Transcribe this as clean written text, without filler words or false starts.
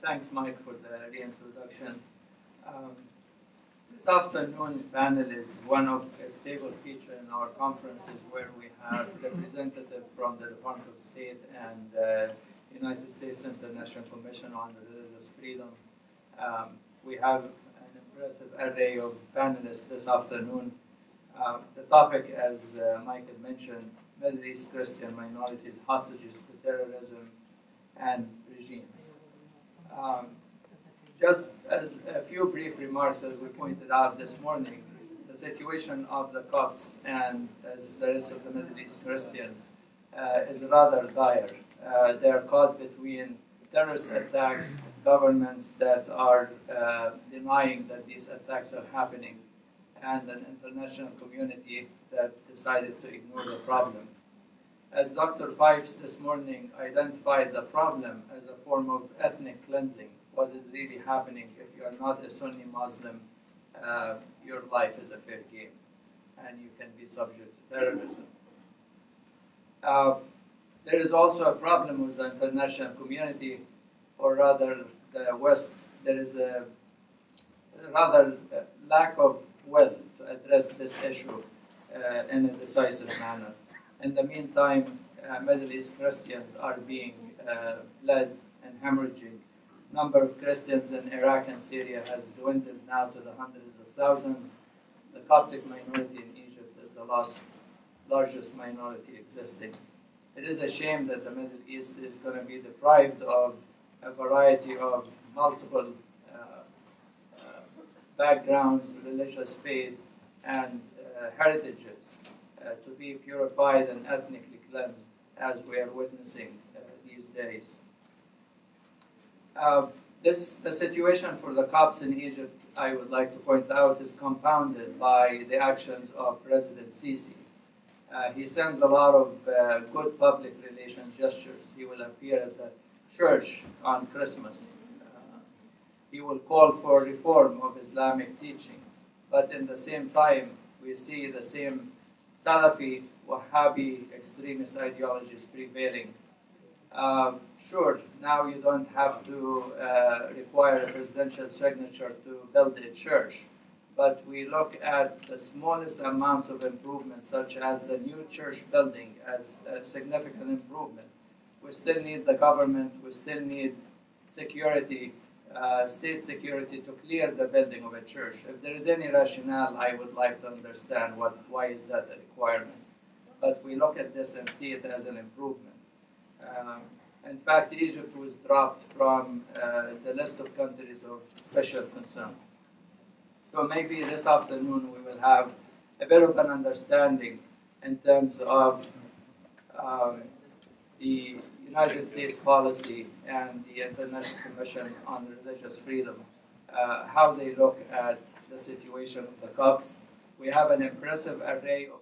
Thanks, Mike, for the reintroduction. Um, this afternoon's panel is one of a stable feature in our conferences where we have representatives from the Department of State and United States International Commission on Religious Freedom. We have an impressive array of panelists this afternoon. The topic, as Mike had mentioned, Middle East Christian minorities, hostages to terrorism and regimes. Just as a few brief remarks, as we pointed out this morning, the situation of the Copts and as the rest of the Middle East Christians is rather dire. They are caught between terrorist attacks, governments that are denying that these attacks are happening, and an international community that decided to ignore the problem. As Dr. Pipes this morning identified the problem as a form of ethnic cleansing, what is really happening if you are not a Sunni Muslim, your life is a fair game, and you can be subject to terrorism. There is also a problem with the international community, or rather the West. There is a rather lack of will to address this issue in a decisive manner. In the meantime, Middle East Christians are being led and hemorrhaging. Number of Christians in Iraq and Syria has dwindled now to the hundreds of thousands. The Coptic minority in Egypt is the largest minority existing. It is a shame that the Middle East is going to be deprived of a variety of multiple backgrounds, religious faith, and heritages to be purified and ethnically cleansed, as we are witnessing these days. The situation for the Copts in Egypt, I would like to point out, is compounded by the actions of President Sisi. He sends a lot of good public relations gestures. He will appear at the church on Christmas. He will call for reform of Islamic teachings. But in the same time, we see the same Salafi, Wahhabi extremist ideologies prevailing. Sure, now you don't have to require a presidential signature to build a church, but we look at the smallest amounts of improvement, such as the new church building, as a significant improvement. We still need the government, we still need security, state security to clear the building of a church. If there is any rationale, I would like to understand why is that a requirement. But we look at this and see it as an improvement. In fact, Egypt was dropped from the list of countries of special concern. So maybe this afternoon we will have a bit of an understanding in terms of the United States policy and the International Commission on Religious Freedom, how they look at the situation of the Copts. We have an impressive array of